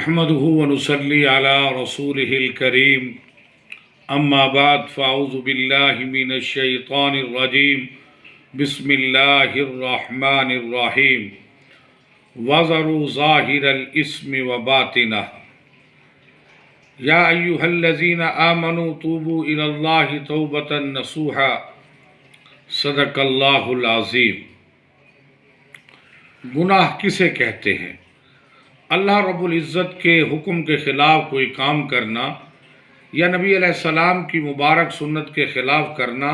نحمده ونصلي على رسوله الكريم اما بعد فاعوذ باللہ من الشیطان الرجیم بسم اللہ الرحمن الرحیم وذروا ظاہر الاسم وباطنہ یا ایہا الذین آمنوا توبوا الی اللہ توبۃ نصوحا صدق اللہ العظیم۔ گناہ کسے کہتے ہیں؟ اللہ رب العزت کے حکم کے خلاف کوئی کام کرنا یا نبی علیہ السلام کی مبارک سنت کے خلاف کرنا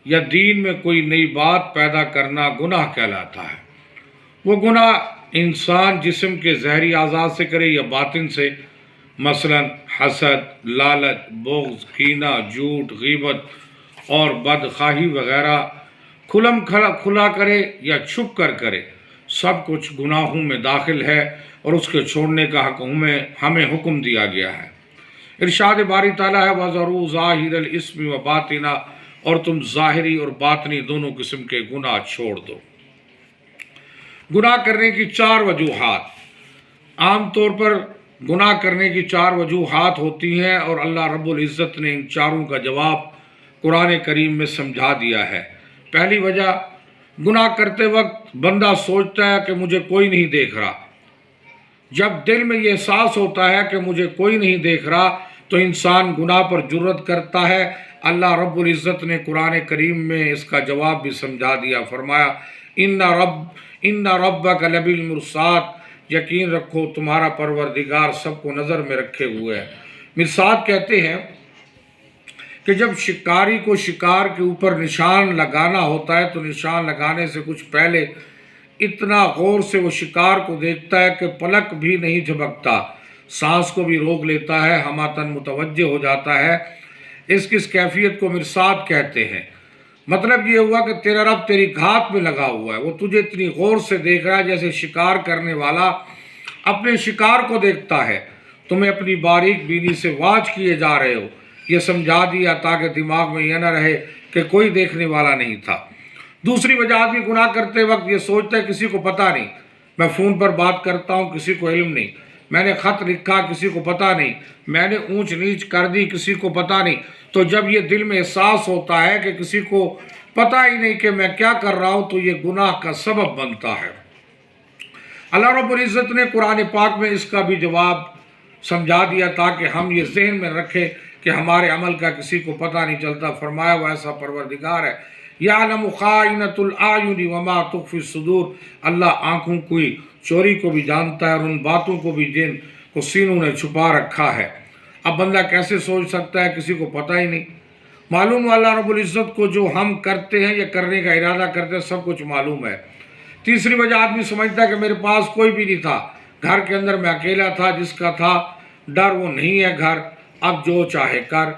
یا دین میں کوئی نئی بات پیدا کرنا گناہ کہلاتا ہے۔ وہ گناہ انسان جسم کے ظاہری اعضاء سے کرے یا باطن سے، مثلا حسد، لالچ، بغض، کینہ، جھوٹ، غیبت اور بدخواہی وغیرہ کھلم کھلا کرے یا چھپ کر کرے، سب کچھ گناہوں میں داخل ہے اور اس کے چھوڑنے کا ہمیں حکم دیا گیا ہے۔ ارشاد باری تعالیٰ ہے وَذَرُوا ظَاهِرَ الْإِثْمِ وَبَاطِنَهُ، اور تم ظاہری اور باطنی دونوں قسم کے گناہ چھوڑ دو۔ گناہ کرنے کی چار وجوہات، عام طور پر گناہ کرنے کی چار وجوہات ہوتی ہیں اور اللہ رب العزت نے ان چاروں کا جواب قرآن کریم میں سمجھا دیا ہے۔ پہلی وجہ، گناہ کرتے وقت بندہ سوچتا ہے کہ مجھے کوئی نہیں دیکھ رہا۔ جب دل میں یہ احساس ہوتا ہے کہ مجھے کوئی نہیں دیکھ رہا تو انسان گناہ پر جرأت کرتا ہے۔ اللہ رب العزت نے قرآن کریم میں اس کا جواب بھی سمجھا دیا، فرمایا ان ربک لبالمرصاد، یقین رکھو تمہارا پروردگار سب کو نظر میں رکھے ہوئے ہے۔ مرصاد کہتے ہیں کہ جب شکاری کو شکار کے اوپر نشان لگانا ہوتا ہے تو نشان لگانے سے کچھ پہلے اتنا غور سے وہ شکار کو دیکھتا ہے کہ پلک بھی نہیں جھپکتا، سانس کو بھی روک لیتا ہے، ہماتن متوجہ ہو جاتا ہے۔ اس کیفیت کو مرصاد کہتے ہیں۔ مطلب یہ ہوا کہ تیرا رب تیری گھات میں لگا ہوا ہے، وہ تجھے اتنی غور سے دیکھ رہا ہے جیسے شکار کرنے والا اپنے شکار کو دیکھتا ہے۔ تمہیں اپنی باریک بینی سے واچ کیے جا رہے ہو، یہ سمجھا دیا تاکہ دماغ میں یہ نہ رہے کہ کوئی دیکھنے والا نہیں تھا۔ دوسری وجہ، آدمی گناہ کرتے وقت یہ سوچتا ہے کسی کو پتہ نہیں، میں فون پر بات کرتا ہوں کسی کو علم نہیں، میں نے خط لکھا کسی کو پتہ نہیں، میں نے اونچ نیچ کر دی کسی کو پتہ نہیں۔ تو جب یہ دل میں احساس ہوتا ہے کہ کسی کو پتہ ہی نہیں کہ میں کیا کر رہا ہوں تو یہ گناہ کا سبب بنتا ہے۔ اللہ رب العزت نے قرآن پاک میں اس کا بھی جواب سمجھا دیا تاکہ ہم یہ ذہن میں رکھیں کہ ہمارے عمل کا کسی کو پتہ نہیں چلتا۔ فرمایا وہ ایسا پروردگار ہے یعلم خائنۃ الاعین وما تخفی الصدور، اللہ آنکھوں کی چوری کو بھی جانتا ہے اور ان باتوں کو بھی جن کو سینوں نے چھپا رکھا ہے۔ اب بندہ کیسے سوچ سکتا ہے کسی کو پتہ ہی نہیں؟ معلوم اللہ رب العزت کو جو ہم کرتے ہیں یا کرنے کا ارادہ کرتے ہیں سب کچھ معلوم ہے۔ تیسری وجہ، آدمی سمجھتا ہے کہ میرے پاس کوئی بھی نہیں تھا، گھر کے اندر میں اکیلا تھا، جس کا تھا ڈر وہ نہیں ہے گھر، اب جو چاہے کر۔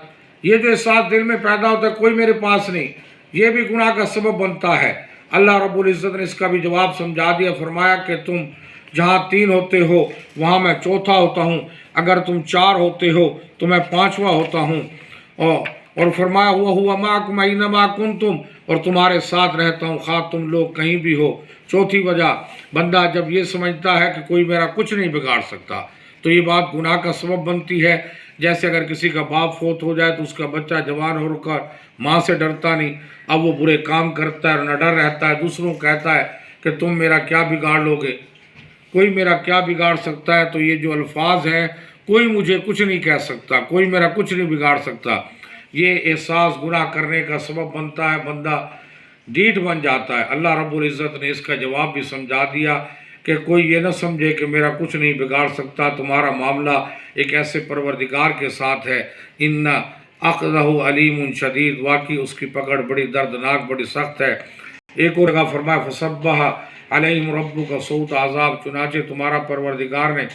یہ جو احساس دل میں پیدا ہوتا ہے کوئی میرے پاس نہیں، یہ بھی گناہ کا سبب بنتا ہے۔ اللہ رب العزت نے اس کا بھی جواب سمجھا دیا، فرمایا کہ تم جہاں 3 ہوتے ہو وہاں میں چوتھا ہوتا ہوں، اگر تم 4 ہوتے ہو تو میں 5واں ہوتا ہوں، اور فرمایا وَهُوَ مَعَكُمْ أَيْنَمَا كُنْتُمْ، اور تمہارے ساتھ رہتا ہوں خواہ تم لوگ کہیں بھی ہو۔ چوتھی وجہ، بندہ جب یہ سمجھتا ہے کہ کوئی میرا کچھ نہیں بگاڑ سکتا تو یہ بات گناہ کا سبب بنتی ہے۔ جیسے اگر کسی کا باپ فوت ہو جائے تو اس کا بچہ جوان ہو کر ماں سے ڈرتا نہیں، اب وہ برے کام کرتا ہے اور نہ ڈر رہتا ہے، دوسروں کو کہتا ہے کہ تم میرا کیا بگاڑ لو گے، کوئی میرا کیا بگاڑ سکتا ہے۔ تو یہ جو الفاظ ہیں، کوئی مجھے کچھ نہیں کہہ سکتا، کوئی میرا کچھ نہیں بگاڑ سکتا، یہ احساس گناہ کرنے کا سبب بنتا ہے، بندہ ڈھیٹ بن جاتا ہے۔ اللہ رب العزت نے اس کا جواب بھی سمجھا دیا کہ کوئی یہ نہ سمجھے کہ میرا کچھ نہیں بگاڑ سکتا، تمہارا معاملہ ایک ایسے پروردگار کے ساتھ ہے۔ ان اخذہ علیم شدید، واقعی اس کی پکڑ بڑی دردناک، بڑی سخت ہے۔ ایک اور جگہ فرمایا فصبح علیہم ربک صوت عذاب، چنانچہ تمہارا پروردگار نے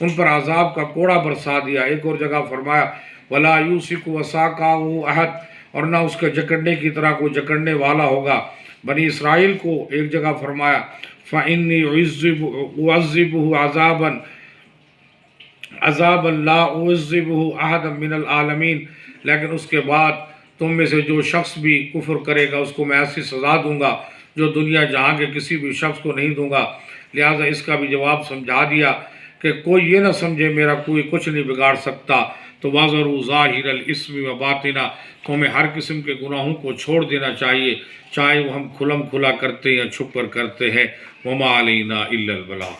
ان پر عذاب کا کوڑا برسا دیا۔ ایک اور جگہ فرمایا ولا یوثق وثاقہ احد، اور نہ اس کے جکڑنے کی طرح کوئی جکڑنے والا ہوگا بنی اسرائیل کو۔ ایک جگہ فرمایا فإنی أعذبہ عذابا لا أعذبہ أحدا من العالمین، لیکن اس کے بعد تم میں سے جو شخص بھی کفر کرے گا اس کو میں ایسی سزا دوں گا جو دنیا جہاں کے کسی بھی شخص کو نہیں دوں گا۔ لہٰذا اس کا بھی جواب سمجھا دیا کہ کوئی یہ نہ سمجھے میرا کوئی کچھ نہیں بگاڑ سکتا، تو وَذَرُوا ظَاهِرَ الْإِثْمِ وَبَاطِنَهُ، تو ہمیں ہر قسم کے گناہوں کو چھوڑ دینا چاہیے، چاہے وہ ہم کھلم کھلا کرتے یا چھپ کر کرتے ہیں۔ وَمَا عَلَيْنَا إِلَّا الْبَلَاغُ۔